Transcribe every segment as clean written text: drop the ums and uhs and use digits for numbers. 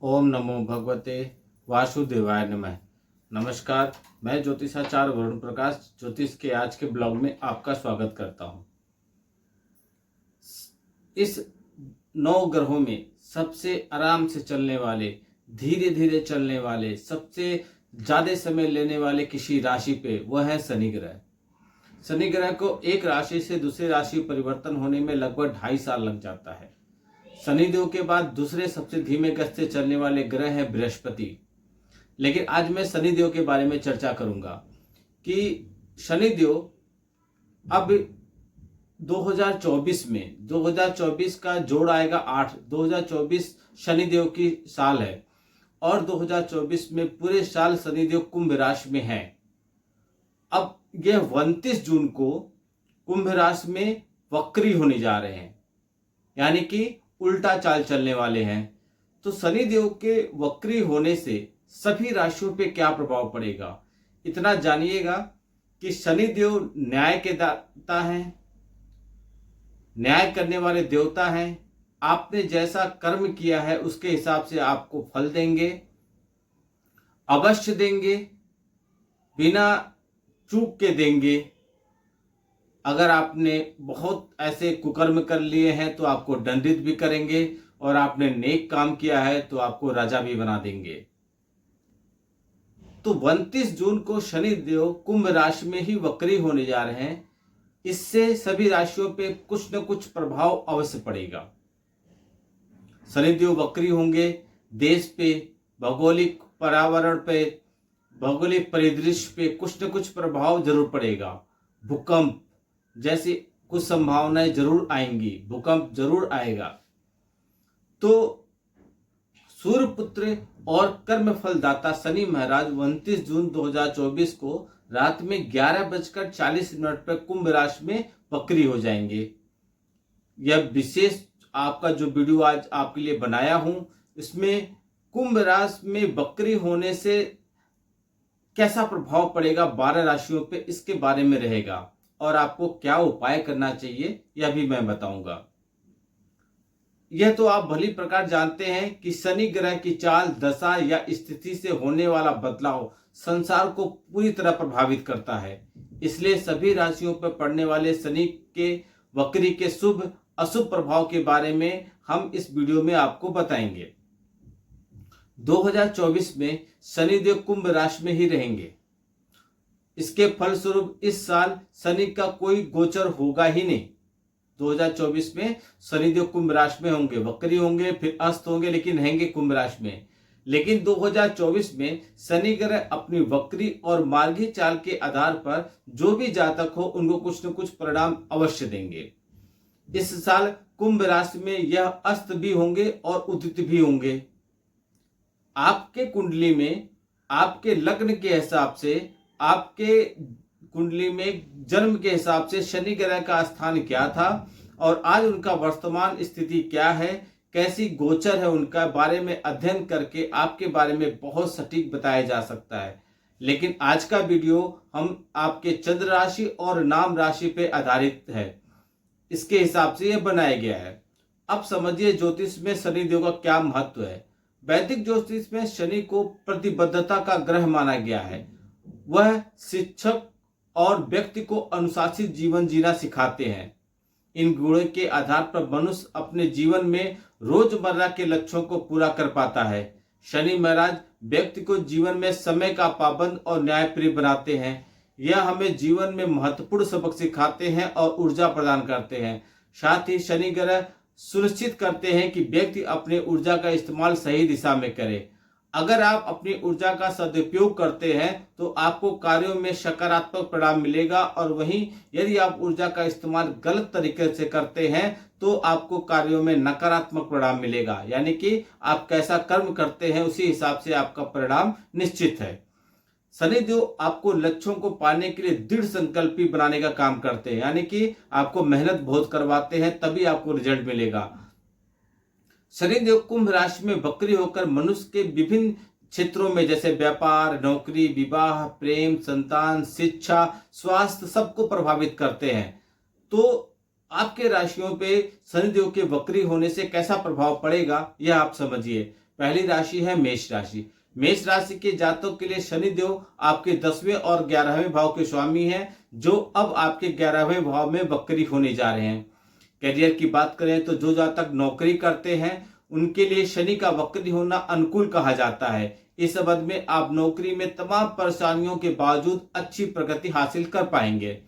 ओम नमो भगवते वासुदेवाय नमः। नमस्कार, मैं ज्योतिषाचार्य वरुण प्रकाश ज्योतिष के आज के ब्लॉग में आपका स्वागत करता हूं। इस 9 ग्रहों में सबसे आराम से चलने वाले, धीरे धीरे चलने वाले, सबसे ज़्यादा समय लेने वाले किसी राशि पे वह है शनि ग्रह। शनि ग्रह को एक राशि से दूसरी राशि परिवर्तन होने में लगभग 2.5 साल लग जाता है। शनिदेव के बाद दूसरे सबसे धीमे गति से चलने वाले ग्रह है बृहस्पति। लेकिन आज मैं शनिदेव के बारे में चर्चा करूंगा कि शनिदेव अब 2024 का जोड़ आएगा 8। 2024 शनिदेव की साल है और 2024 में पूरे साल शनिदेव कुंभ राशि में है। अब यह 29 जून को कुंभ राशि में वक्री होने जा रहे हैं, यानी कि उल्टा चाल चलने वाले हैं। तो शनिदेव के वक्री होने से सभी राशियों पे क्या प्रभाव पड़ेगा, इतना जानिएगा कि शनिदेव न्याय के दाता हैं, न्याय करने वाले देवता हैं। आपने जैसा कर्म किया है उसके हिसाब से आपको फल देंगे, अवश्य देंगे, बिना चूक के देंगे। अगर आपने बहुत ऐसे कुकर्म कर लिए हैं तो आपको दंडित भी करेंगे, और आपने नेक काम किया है तो आपको राजा भी बना देंगे। तो 29 जून को शनिदेव कुंभ राशि में ही वक्री होने जा रहे हैं। इससे सभी राशियों पे कुछ न कुछ प्रभाव अवश्य पड़ेगा। शनिदेव वक्री होंगे, देश पे, भौगोलिक पर्यावरण पे, भौगोलिक परिदृश्य पे कुछ न कुछ प्रभाव जरूर पड़ेगा। भूकंप जैसी कुछ संभावनाएं जरूर आएंगी, भूकंप जरूर आएगा। तो सूर्यपुत्र और कर्म फलदाता शनि महाराज 29 जून 2024 को रात में 11:40 पर कुंभ राशि में वक्री हो जाएंगे। यह विशेष आपका जो वीडियो आज आपके लिए बनाया हूं, इसमें कुंभ राशि में वक्री होने से कैसा प्रभाव पड़ेगा 12 राशियों पे, इसके बारे में रहेगा, और आपको क्या उपाय करना चाहिए यह भी मैं बताऊंगा। यह तो आप भली प्रकार जानते हैं कि शनि ग्रह की चाल, दशा या स्थिति से होने वाला बदलाव संसार को पूरी तरह प्रभावित करता है। इसलिए सभी राशियों पर पड़ने वाले शनि के वक्री के शुभ अशुभ प्रभाव के बारे में हम इस वीडियो में आपको बताएंगे। 2024 में शनिदेव कुंभ राशि में ही रहेंगे। इसके फलस्वरूप इस साल शनि का कोई गोचर होगा ही नहीं। 2024 में शनिदेव कुंभ राशि में होंगे, वक्री होंगे, फिर अस्त होंगे, लेकिन रहेंगे कुंभ राशि में। लेकिन 2024 में शनि ग्रह अपनी वक्री और मार्गी चाल के आधार पर जो भी जातक हो उनको कुछ न कुछ परिणाम अवश्य देंगे। इस साल कुंभ राशि में यह अस्त भी होंगे और उदित भी होंगे। आपके कुंडली में, आपके लग्न के हिसाब से, आपके कुंडली में जन्म के हिसाब से शनि ग्रह का स्थान क्या था और आज उनका वर्तमान स्थिति क्या है, कैसी गोचर है, उनका बारे में अध्ययन करके आपके बारे में बहुत सटीक बताया जा सकता है। लेकिन आज का वीडियो हम आपके चंद्र राशि और नाम राशि पे आधारित है, इसके हिसाब से यह बनाया गया है। अब समझिए ज्योतिष में शनिदेव का क्या महत्व है। वैदिक ज्योतिष में शनि को प्रतिबद्धता का ग्रह माना गया है। वह शिक्षक और व्यक्ति को अनुशासित जीवन जीना सिखाते हैं। इन गुणों के आधार पर मनुष्य अपने जीवन में रोजमर्रा के लक्ष्यों को पूरा कर पाता है। शनि महाराज व्यक्ति को जीवन में समय का पाबंद और न्यायप्रिय बनाते हैं। यह हमें जीवन में महत्वपूर्ण सबक सिखाते हैं और ऊर्जा प्रदान करते हैं। साथ ही शनि ग्रह सुनिश्चित करते हैं कि व्यक्ति अपने ऊर्जा का इस्तेमाल सही दिशा में करे। अगर आप अपनी ऊर्जा का सदुपयोग करते हैं तो आपको कार्यों में सकारात्मक परिणाम मिलेगा, और वहीं यदि आप ऊर्जा का इस्तेमाल गलत तरीके से करते हैं तो आपको कार्यों में नकारात्मक परिणाम मिलेगा। यानी कि आप कैसा कर्म करते हैं उसी हिसाब से आपका परिणाम निश्चित है। शनिदेव आपको लक्ष्यों को पाने के लिए दृढ़ संकल्पी बनाने का काम करते हैं, यानी कि आपको मेहनत बहुत करवाते हैं, तभी आपको रिजल्ट मिलेगा। शनिदेव कुंभ राशि में वक्री होकर मनुष्य के विभिन्न क्षेत्रों में जैसे व्यापार, नौकरी, विवाह, प्रेम, संतान, शिक्षा, स्वास्थ्य सबको प्रभावित करते हैं। तो आपके राशियों पे शनिदेव के वक्री होने से कैसा प्रभाव पड़ेगा यह आप समझिए। पहली राशि है मेष राशि। मेष राशि के जातकों के लिए शनिदेव आपके 10वें और 11वें भाव के स्वामी हैं, जो अब आपके 11वें भाव में वक्री होने जा रहे हैं। करियर की बात करें तो जो जातक नौकरी करते हैं उनके लिए शनि का वक्री होना अनुकूल कहा जाता है। इस अवधि में आप नौकरी में तमाम परेशानियों के बावजूद अच्छी प्रगति हासिल कर पाएंगे।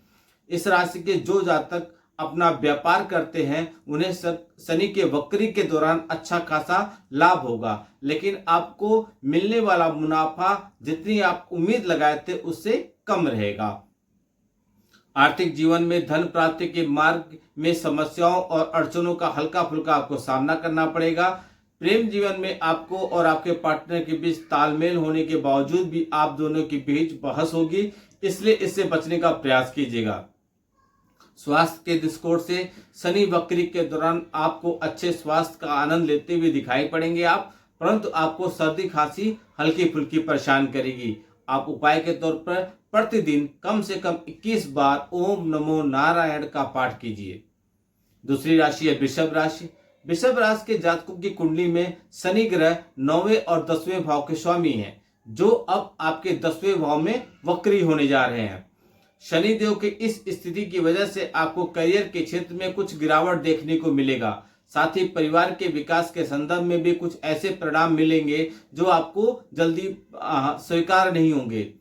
इस राशि के जो जातक अपना व्यापार करते हैं उन्हें शनि के वक्री के दौरान अच्छा खासा लाभ होगा, लेकिन आपको मिलने वाला मुनाफा जितनी आप उम्मीद लगाए थे उससे कम रहेगा। आर्थिक जीवन में धन प्राप्ति के मार्ग में समस्याओं और अड़चनों का हल्का फुल्का आपको सामना करना पड़ेगा। प्रेम जीवन में आपको और आपके पार्टनर के बीच तालमेल होने के बावजूद भी आप दोनों के बीच बहस होगी, इसलिए इससे बचने का प्रयास कीजिएगा। स्वास्थ्य के दृष्टिकोण से शनि वक्री के दौरान आपको अच्छे स्वास्थ्य का आनंद लेते हुए दिखाई पड़ेंगे परंतु आपको सर्दी खांसी हल्की फुल्की परेशान करेगी। आप उपाय के तौर पर प्रतिदिन कम से कम 21 बार ओम नमो नारायण का पाठ कीजिए। दूसरी राशि है वृषभ राशि। वृषभ राशि के जातकों की कुंडली में शनि ग्रह 9वें और 10वें भाव के स्वामी हैं, जो अब आपके 10वें भाव में वक्री होने जा रहे हैं। शनिदेव के इस स्थिति की वजह से आपको करियर के क्षेत्र में कुछ गिरावट देखने को मिलेगा। साथ ही परिवार के विकास के संदर्भ में भी कुछ ऐसे परिणाम मिलेंगे जो आपको जल्दी स्वीकार नहीं होंगे।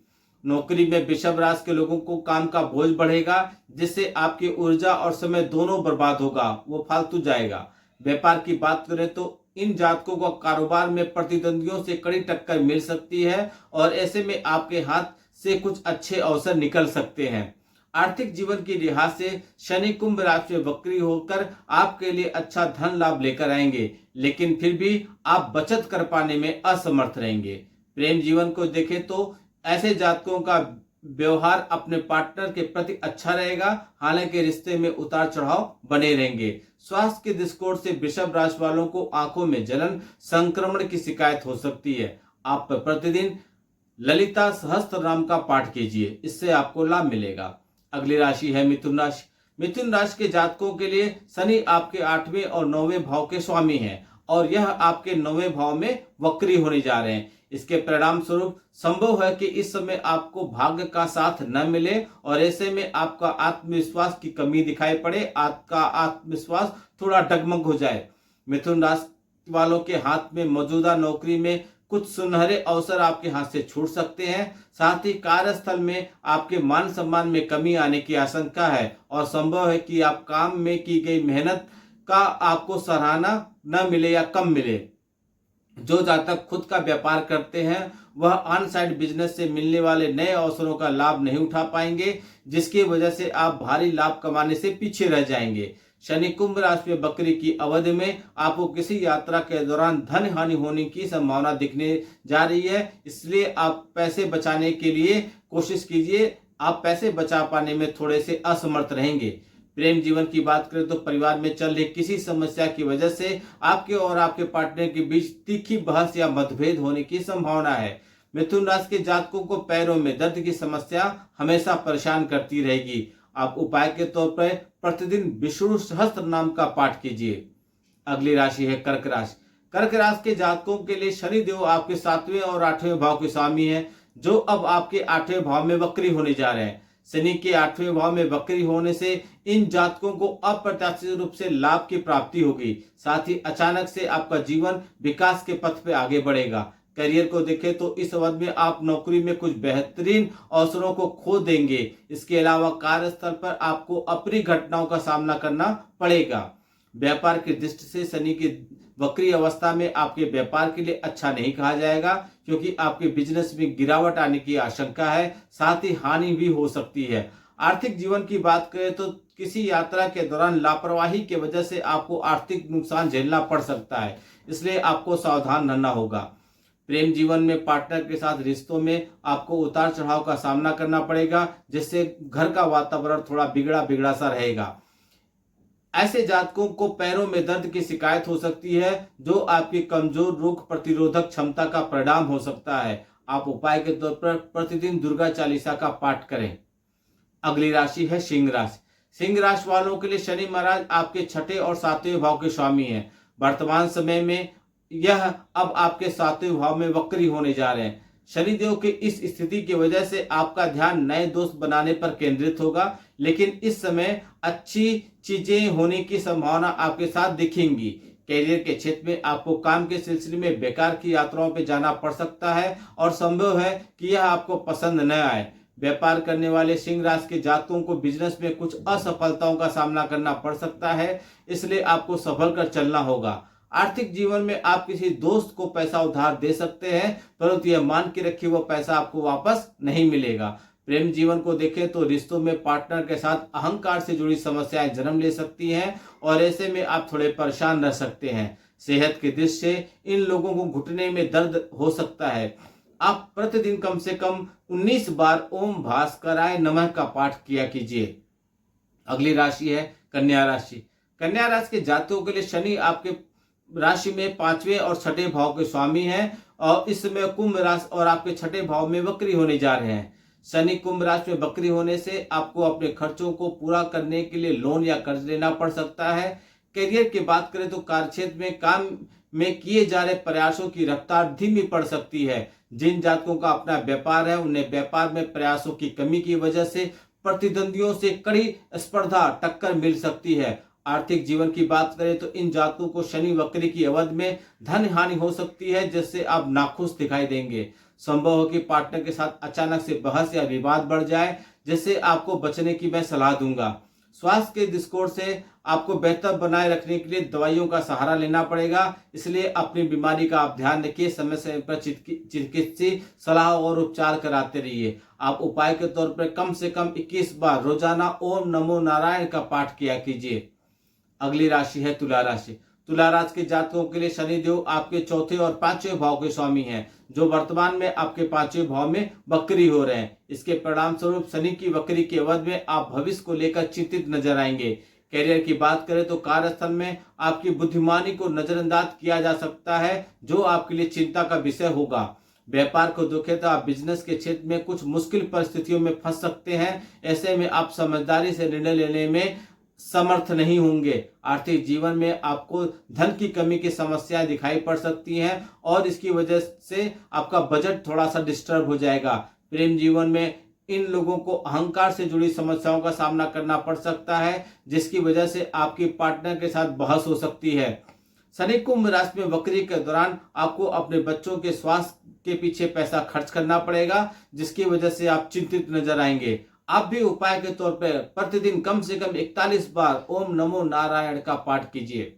नौकरी में वृषभ राशि के लोगों को काम का बोझ बढ़ेगा, जिससे आपकी ऊर्जा और समय दोनों बर्बाद होगा, वो फालतू जाएगा। व्यापार की बात करें तो इन जातकों को कारोबार में प्रतिद्वंदियों से कड़ी टक्कर मिल सकती है और ऐसे में आपके हाथ से कुछ अच्छे अवसर निकल सकते हैं। आर्थिक जीवन की लिहाज से शनि कुंभ राशि में वक्री होकर आपके लिए अच्छा धन लाभ लेकर आएंगे, लेकिन फिर भी आप बचत कर पाने में असमर्थ रहेंगे। प्रेम जीवन को देखें तो ऐसे जातकों का व्यवहार अपने पार्टनर के प्रति अच्छा रहेगा, हालांकि रिश्ते में उतार चढ़ाव बने रहेंगे। स्वास्थ्य के दृष्टिकोण से वृषभ राशि वालों को आंखों में जलन, संक्रमण की शिकायत हो सकती है। आप प्रतिदिन ललिता सहस्त्र नाम का पाठ कीजिए, इससे आपको लाभ मिलेगा। अगली राशि है मिथुन राशि। मिथुन राशि के जातकों के लिए शनि आपके 8वें और 9वें भाव के स्वामी हैं और यह आपके 9वें भाव में वक्री होने जा रहे हैं। इसके परिणाम स्वरूप संभव है कि इस समय आपको भाग्य का साथ न मिले और ऐसे में आपका आत्मविश्वास की कमी दिखाई पड़े, आपका आत्मविश्वास थोड़ा डगमग हो जाए। मिथुन राशि वालों के हाथ में मौजूदा नौकरी में कुछ सुनहरे अवसर आपके हाथ से छूट सकते हैं। साथ ही कार्यस्थल में आपके मान सम्मान में कमी आने की आशंका है और संभव है कि आप काम में की गई मेहनत का आपको सराहना न मिले या कम मिले। जो जातक खुद का व्यापार करते हैं वह ऑन साइड बिजनेस से मिलने वाले नए अवसरों का लाभ नहीं उठा पाएंगे, जिसकी वजह से आप भारी लाभ कमाने से पीछे रह जाएंगे। शनि कुंभ राशि में वक्री की अवधि में आपको किसी यात्रा के दौरान धन हानि होने की संभावना दिखने जा रही है, इसलिए आप पैसे बचाने के लिए कोशिश कीजिए। आप पैसे बचा पाने में थोड़े से असमर्थ रहेंगे। प्रेम जीवन की बात करें तो परिवार में चल रही किसी समस्या की वजह से आपके और आपके पार्टनर के बीच तीखी बहस या मतभेद होने की संभावना है। मिथुन राशि के जातकों को पैरों में दर्द की समस्या हमेशा परेशान करती रहेगी। आप उपाय के तौर पर प्रतिदिन विष्णु सहस्त्र नाम का पाठ कीजिए। अगली राशि है कर्क राशि। कर्क राशि के जातकों के लिए शनिदेव आपके 7वें और 8वें भाव के स्वामी हैं, जो अब आपके 8वें भाव में वक्री होने जा रहे हैं। शनि के 8वें भाव में वक्री होने से इन जातकों को अप्रत्याशित रूप से लाभ की प्राप्ति होगी। साथ ही अचानक से आपका जीवन विकास के पथ पे आगे बढ़ेगा। करियर को देखें तो इस अवधि में आप नौकरी में कुछ बेहतरीन अवसरों को खो देंगे। इसके अलावा कार्यस्थल पर आपको अप्रिय घटनाओं का सामना करना पड़ेगा। व्यापार की दृष्टि से शनि की वक्री अवस्था में आपके व्यापार के लिए अच्छा नहीं कहा जाएगा, क्योंकि आपके बिजनेस में गिरावट आने की आशंका है, साथ ही हानि भी हो सकती है। आर्थिक जीवन की बात करें तो किसी यात्रा के दौरान लापरवाही की वजह से आपको आर्थिक नुकसान झेलना पड़ सकता है, इसलिए आपको सावधान रहना होगा। प्रेम जीवन में पार्टनर के साथ रिश्तों में आपको उतार चढ़ाव का सामना करना पड़ेगा, जिससे घर का वातावरण थोड़ा बिगड़ा सा रहेगा। ऐसे जातकों को पैरों में दर्द की शिकायत हो सकती है, जो आपकी कमजोर रोग प्रतिरोधक क्षमता का परिणाम हो सकता है। आप उपाय के तौर पर प्रतिदिन दुर्गा चालीसा का पाठ करें। अगली राशि है सिंह राशि। सिंह राशि वालों के लिए शनि महाराज आपके 6ठे और 7वें भाव के स्वामी हैं। वर्तमान समय में यह अब आपके 7वें भाव में वक्री होने जा रहे हैं। शनिदेव की इस स्थिति की वजह से आपका ध्यान नए दोस्त बनाने पर केंद्रित होगा, लेकिन इस समय अच्छी चीजें होने की संभावना आपके साथ दिखेंगी। कैरियर के क्षेत्र में आपको काम के सिलसिले में बेकार की यात्राओं पर जाना पड़ सकता है और संभव है कि यह आपको पसंद न आए। व्यापार करने वाले सिंह राशि के जातकों को बिजनेस में कुछ असफलताओं का सामना करना पड़ सकता है, इसलिए आपको संभल कर चलना होगा। आर्थिक जीवन में आप किसी दोस्त को पैसा उधार दे सकते हैं, परंतु यह मान के रखिए वो पैसा आपको वापस नहीं मिलेगा। प्रेम जीवन को देखें तो रिश्तों में पार्टनर के साथ अहंकार से जुड़ी समस्याएं जन्म ले सकती हैं और ऐसे में आप थोड़े परेशान रह सकते हैं। सेहत की दृष्टि से इन लोगों को घुटने में दर्द हो सकता है। आप प्रतिदिन कम से कम 19 बार ओम भास्कराय नमः का पाठ किया कीजिए। अगली राशि है कन्या राशि। कन्या राशि के जातकों के लिए शनि आपके राशि में 5वें और 6ठे भाव के स्वामी हैं और इस समय कुंभ राशि और आपके 6ठे भाव में वक्री होने जा रहे हैं। शनि कुंभ राशि में वक्री होने से आपको अपने खर्चों को पूरा करने के लिए लोन या कर्ज लेना पड़ सकता है। करियर की बात करें तो कार्यक्षेत्र में काम में किए जा रहे प्रयासों की रफ्तार धीमी पड़ सकती है। जिन जातकों का अपना व्यापार है उन्हें व्यापार में प्रयासों की कमी की वजह से प्रतिद्वंदियों से कड़ी स्पर्धा टक्कर मिल सकती है। आर्थिक जीवन की बात करें तो इन जातकों को शनि वक्री की अवधि में धन हानि हो सकती है, जिससे आप नाखुश दिखाई देंगे। संभव हो कि पार्टनर के साथ अचानक से बहस या विवाद बढ़ जाए, जिससे आपको बचने की मैं सलाह दूंगा। स्वास्थ्य के दृष्टिकोण से आपको बेहतर बनाए रखने के लिए दवाइयों का सहारा लेना पड़ेगा, इसलिए अपनी बीमारी का आप ध्यान रखिए। समय समय पर चिकित्सीय सलाह और उपचार कराते रहिए। आप उपाय के तौर पर कम से कम 21 बार रोजाना ओम नमो नारायण का पाठ किया कीजिए। अगली राशि है तुला राशि। तुला राशि के जातकों के लिए शनिदेव आपके 4थे और 5वें भाव के स्वामी हैं, जो वर्तमान में आपके 5वें भाव में वक्री हो रहे हैं। इसके परिणाम स्वरूप शनि की वक्री की अवधि में आप भविष्य को लेकर चिंतित नजर आएंगे। कैरियर की बात करें तो कार्यस्थल में आपकी बुद्धिमानी को नजरअंदाज किया जा सकता है, जो आपके लिए चिंता का विषय होगा। व्यापार को देखें तो आप बिजनेस के क्षेत्र में कुछ मुश्किल परिस्थितियों में फंस सकते हैं। ऐसे में आप समझदारी से निर्णय लेने में समर्थ नहीं होंगे। आर्थिक जीवन में आपको धन की कमी की समस्याएं दिखाई पड़ सकती हैं और इसकी वजह से आपका बजट थोड़ा सा डिस्टर्ब हो जाएगा। प्रेम जीवन में इन लोगों को अहंकार से जुड़ी समस्याओं का सामना करना पड़ सकता है, जिसकी वजह से आपकी पार्टनर के साथ बहस हो सकती है। शनि कुंभ राशि में वक्री के दौरान आपको अपने बच्चों के स्वास्थ्य के पीछे पैसा खर्च करना पड़ेगा, जिसकी वजह से आप चिंतित नजर आएंगे। आप भी उपाय के तौर पर प्रतिदिन कम से कम 41 बार ओम नमो नारायण का पाठ कीजिए।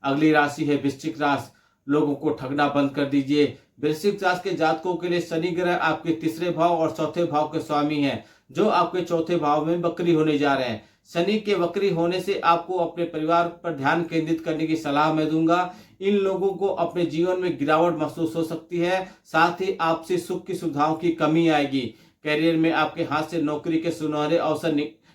अगली राशि है वृश्चिक राशि। लोगों को ठगना बंद कर दीजिए। वृश्चिक राशि के जातकों के लिए शनि ग्रह आपके 3रे भाव और 4थे भाव के स्वामी हैं, जो आपके 4थे भाव में वक्री होने जा रहे हैं। शनि के वक्री होने से आपको अपने परिवार पर ध्यान केंद्रित करने की सलाह मैं दूंगा। इन लोगों को अपने जीवन में गिरावट महसूस हो सकती है, साथ ही आपसी सुख की सुविधाओं की कमी आएगी। कैरियर में आपके हाथ से नौकरी के सुनहरे अवसर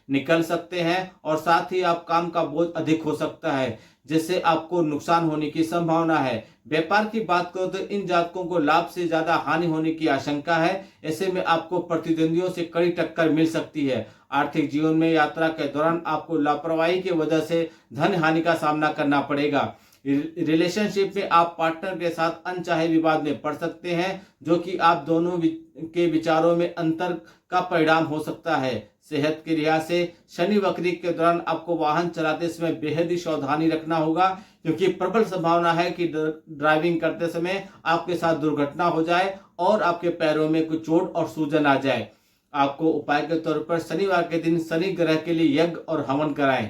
निकल सकते हैं और साथ ही आप काम का बोझ अधिक हो सकता है, जिससे आपको नुकसान होने की संभावना है। व्यापार की बात करो तो इन जातकों को लाभ से ज्यादा हानि होने की आशंका है। ऐसे में आपको प्रतिद्वंदियों से कड़ी टक्कर मिल सकती है। आर्थिक जीवन में यात्रा के दौरान आपको लापरवाही की वजह से धन हानि का सामना करना पड़ेगा। रिलेशनशिप में आप पार्टनर के साथ अनचाहे विवाद में पड़ सकते हैं, जो कि आप दोनों के विचारों में अंतर का परिणाम हो सकता है। सेहत के लिहाज से शनि वक्री के दौरान आपको वाहन चलाते समय बेहद ही सावधानी रखना होगा, क्योंकि प्रबल संभावना है कि ड्राइविंग करते समय आपके साथ दुर्घटना हो जाए और आपके पैरों में कुछ चोट और सूजन आ जाए। आपको उपाय के तौर पर शनिवार के दिन शनि ग्रह के लिए यज्ञ और हवन कराएं।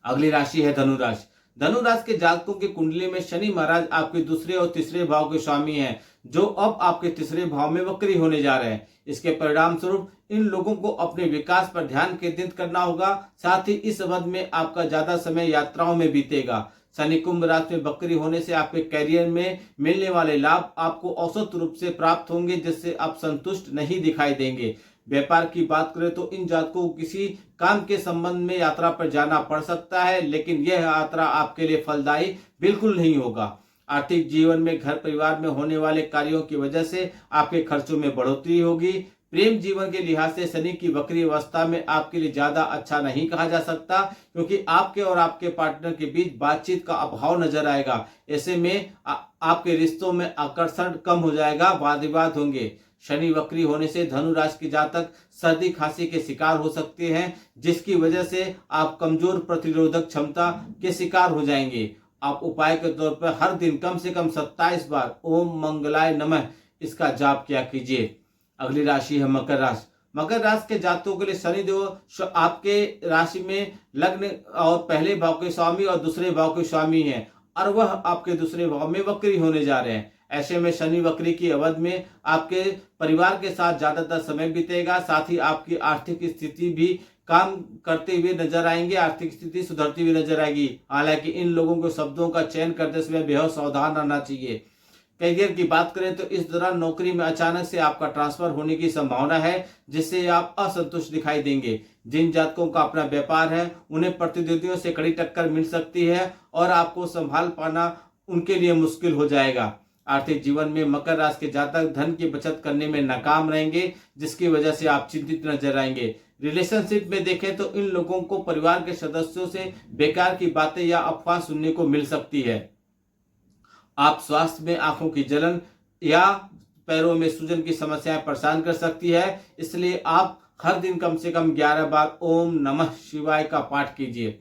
अगली राशि है धनु राशि। धनु राशि के जातकों की कुंडली में शनि महाराज आपके 2रे और 3रे भाव के स्वामी हैं, जो अब आपके 3रे भाव में वक्री होने जा रहे हैं। इसके परिणाम स्वरूप इन लोगों को अपने विकास पर ध्यान केंद्रित करना होगा। साथ ही इस अवधि में आपका ज्यादा समय यात्राओं में बीतेगा। शनि कुंभ राशि में वक्री होने से आपके कैरियर में मिलने वाले लाभ आपको औसत रूप से प्राप्त होंगे, जिससे आप संतुष्ट नहीं दिखाई देंगे। व्यापार की बात करें तो इन जातकों को किसी काम के संबंध में यात्रा पर जाना पड़ सकता है, लेकिन यह यात्रा आपके लिए फलदायी बिल्कुल नहीं होगा। आर्थिक जीवन में घर परिवार में होने वाले कार्यों की वजह से आपके खर्चों में बढ़ोतरी होगी। प्रेम जीवन के लिहाज से शनि की वक्री अवस्था में आपके लिए ज्यादा अच्छा नहीं कहा जा सकता, क्योंकि आपके और आपके पार्टनर के बीच बातचीत का अभाव नजर आएगा। ऐसे में आपके रिश्तों में आकर्षण कम हो जाएगा, वाद विवाद होंगे। शनि वक्री होने से धनु राशि के जातक सर्दी खांसी के शिकार हो सकते हैं, जिसकी वजह से आप कमजोर प्रतिरोधक क्षमता के शिकार हो जाएंगे। आप उपाय के तौर पर हर दिन कम से कम 27 बार ओम मंगलाय नमः इसका जाप किया कीजिए। अगली राशि है मकर राशि। मकर राशि के जातकों के लिए शनिदेव आपके राशि में लग्न और पहले भाव के स्वामी और दूसरे भाव के स्वामी हैं, और वह आपके दूसरे भाव में वक्री होने जा रहे हैं। ऐसे में शनि वक्री की अवधि में आपके परिवार के साथ ज्यादातर समय बीतेगा, साथ ही आपकी आर्थिक स्थिति भी काम करते हुए नजर आएंगे, आर्थिक स्थिति सुधरती हुई नजर आएगी। हालांकि इन लोगों को शब्दों का चयन करते समय बेहद सावधान रहना चाहिए। करियर की बात करें तो इस दौरान नौकरी में अचानक से आपका ट्रांसफर होने की संभावना है, जिससे आप असंतुष्ट दिखाई देंगे। जिन जातकों का अपना व्यापार है उन्हें प्रतिद्वंदियों से कड़ी टक्कर मिल सकती है और आपको संभाल पाना उनके लिए मुश्किल हो जाएगा। आर्थिक जीवन में मकर राशि के जातक धन की बचत करने में नाकाम रहेंगे, जिसकी वजह से आप चिंतित नजर आएंगे। रिलेशनशिप में देखें तो इन लोगों को परिवार के सदस्यों से बेकार की बातें या अफवाह सुनने को मिल सकती है। आप स्वास्थ्य में आंखों की जलन या पैरों में सूजन की समस्याएं परेशान कर सकती है, इसलिए आप हर दिन कम से कम 11 बार ओम नमः शिवाय का पाठ कीजिए।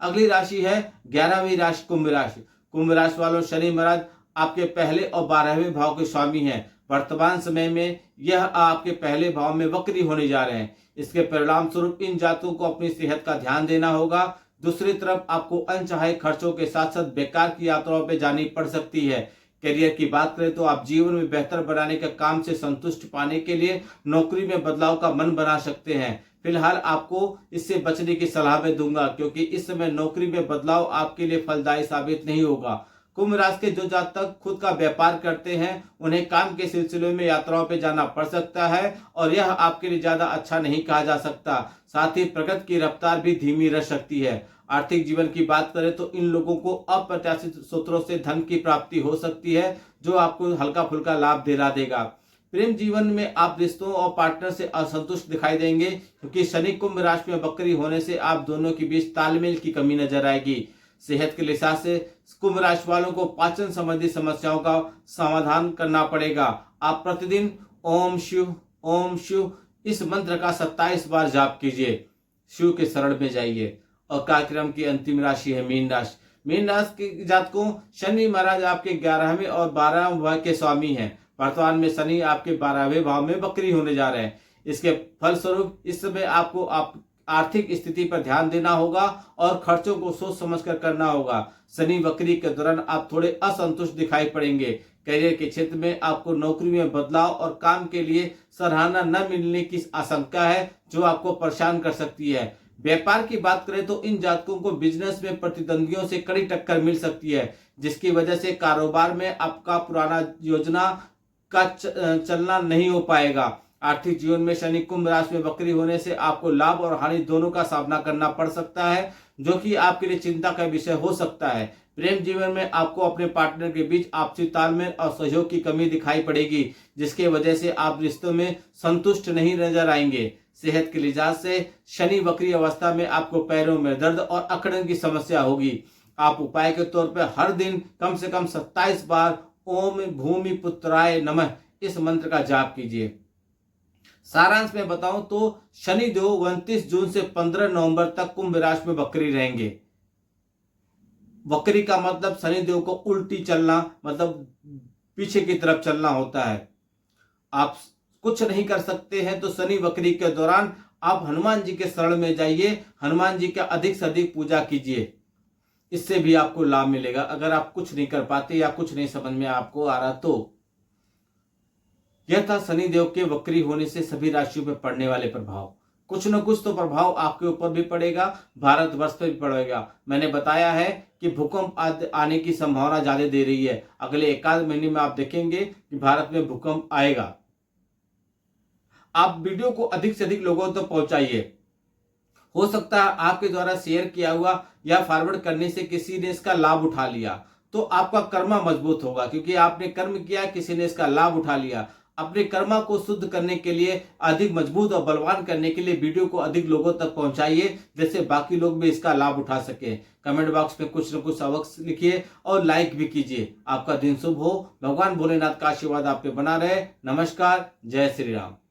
अगली राशि है 11वीं राशि कुंभ राशि। कुंभ राशि वालों, शनि महाराज आपके पहले और 12वें भाव के स्वामी हैं। वर्तमान समय में यह आपके पहले भाव में वक्री होने जा रहे हैं। इसके परिणाम स्वरूप इन जातकों को अपनी सेहत का ध्यान देना होगा। दूसरी तरफ आपको अनचाहे खर्चों के साथ साथ बेकार की यात्राओं पर जानी पड़ सकती है। करियर की बात करें तो आप जीवन में बेहतर बनाने के काम से संतुष्ट पाने के लिए नौकरी में बदलाव का मन बना सकते हैं। फिलहाल आपको इससे बचने की सलाह मैं दूंगा, क्योंकि इस समय नौकरी में बदलाव आपके लिए फलदायी साबित नहीं होगा। कुंभ राशि के जो जातक खुद का व्यापार करते हैं उन्हें काम के सिलसिले में यात्राओं पर जाना पड़ सकता है, और यह आपके लिए ज्यादा अच्छा नहीं कहा जा सकता। साथ ही प्रगति की रफ्तार भी धीमी रह सकती है। आर्थिक जीवन की बात करें तो इन लोगों को अप्रत्याशित स्रोतों से धन की प्राप्ति हो सकती है, जो आपको हल्का फुल्का लाभ दिला देगा। प्रेम जीवन में आप रिश्तों और पार्टनर से असंतुष्ट दिखाई देंगे, क्योंकि शनि कुंभ राशि में वक्री होने से आप दोनों के बीच तालमेल की कमी नजर आएगी। सेहत के लिहाज से कुंभ राशि वालों को पाचन संबंधी समस्याओं का समाधान करना पड़ेगा। आप प्रतिदिन ओम शिव इस मंत्र का 27 बार जाप कीजिए। शिव के शरण में जाइए। और कार्यक्रम की अंतिम राशि है मीन राशि। मीन राशि के जातकों, शनि महाराज आपके 11वें और 12वें भाव के स्वामी हैं। वर्तमान में शनि आपके 12वें भाव में वक्री होने जा रहे हैं। इसके फलस्वरूप इस समय आपको आर्थिक स्थिति पर ध्यान देना होगा और खर्चों को सोच समझकर करना होगा। शनि वक्री के दौरान आप थोड़े असंतुष्ट दिखाई पड़ेंगे। करियर के क्षेत्र में आपको नौकरी में बदलाव और काम के लिए सराहना न मिलने की आशंका है, जो आपको परेशान कर सकती है। व्यापार की बात करें तो इन जातकों को बिजनेस में प्रतिद्वंदियों से कड़ी टक्कर मिल सकती है, जिसकी वजह से कारोबार में आपका पुराना योजना का चलना नहीं हो पाएगा। आर्थिक जीवन में शनि कुंभ राशि में वक्री होने से आपको लाभ और हानि दोनों का सामना करना पड़ सकता है, जो कि आपके लिए चिंता का विषय हो सकता है। प्रेम जीवन में आपको अपने पार्टनर के बीच आपसी तालमेल और सहयोग की कमी दिखाई पड़ेगी, जिसके वजह से आप रिश्तों में संतुष्ट नहीं नजर आएंगे। सेहत के लिहाज से शनि वक्री अवस्था में आपको पैरों में दर्द और अकड़न की समस्या होगी। आप उपाय के तौर पर हर दिन कम से कम 27 बार ओम भूमि पुत्राय नमः इस मंत्र का जाप कीजिए। सारांश में बताऊं तो शनि देव 29 जून से 15 नवंबर तक कुंभ राशि में वक्री रहेंगे। वक्री का मतलब शनिदेव को उल्टी चलना, मतलब पीछे की तरफ चलना होता है। आप कुछ नहीं कर सकते हैं तो शनि वक्री के दौरान आप हनुमान जी के शरण में जाइए, हनुमान जी का अधिक से अधिक पूजा कीजिए, इससे भी आपको लाभ मिलेगा। अगर आप कुछ नहीं कर पाते या कुछ नहीं समझ में आपको आ रहा तो यह था शनि देव के वक्री होने से सभी राशियों पर पड़ने वाले प्रभाव। कुछ न कुछ तो प्रभाव आपके ऊपर भी पड़ेगा, भारतवर्ष पर भी पड़ेगा। मैंने बताया है कि भूकंप आने की संभावना ज्यादा दे रही है। अगले एकाध महीने में आप देखेंगे कि भारत में भूकंप आएगा। आप वीडियो को अधिक से अधिक लोगों तक पहुंचाइए। हो सकता है आपके द्वारा शेयर किया हुआ या फॉरवर्ड करने से किसी ने इसका लाभ उठा लिया, तो आपका कर्म मजबूत होगा, क्योंकि आपने कर्म किया, किसी ने इसका लाभ उठा लिया। अपने कर्मा को शुद्ध करने के लिए, अधिक मजबूत और बलवान करने के लिए वीडियो को अधिक लोगों तक पहुंचाइए, जिससे बाकी लोग भी इसका लाभ उठा सके। कमेंट बॉक्स में कुछ न कुछ अवश्य लिखिए और लाइक भी कीजिए। आपका दिन शुभ हो। भगवान भोलेनाथ का आशीर्वाद आप पे बना रहे। नमस्कार। जय श्री राम।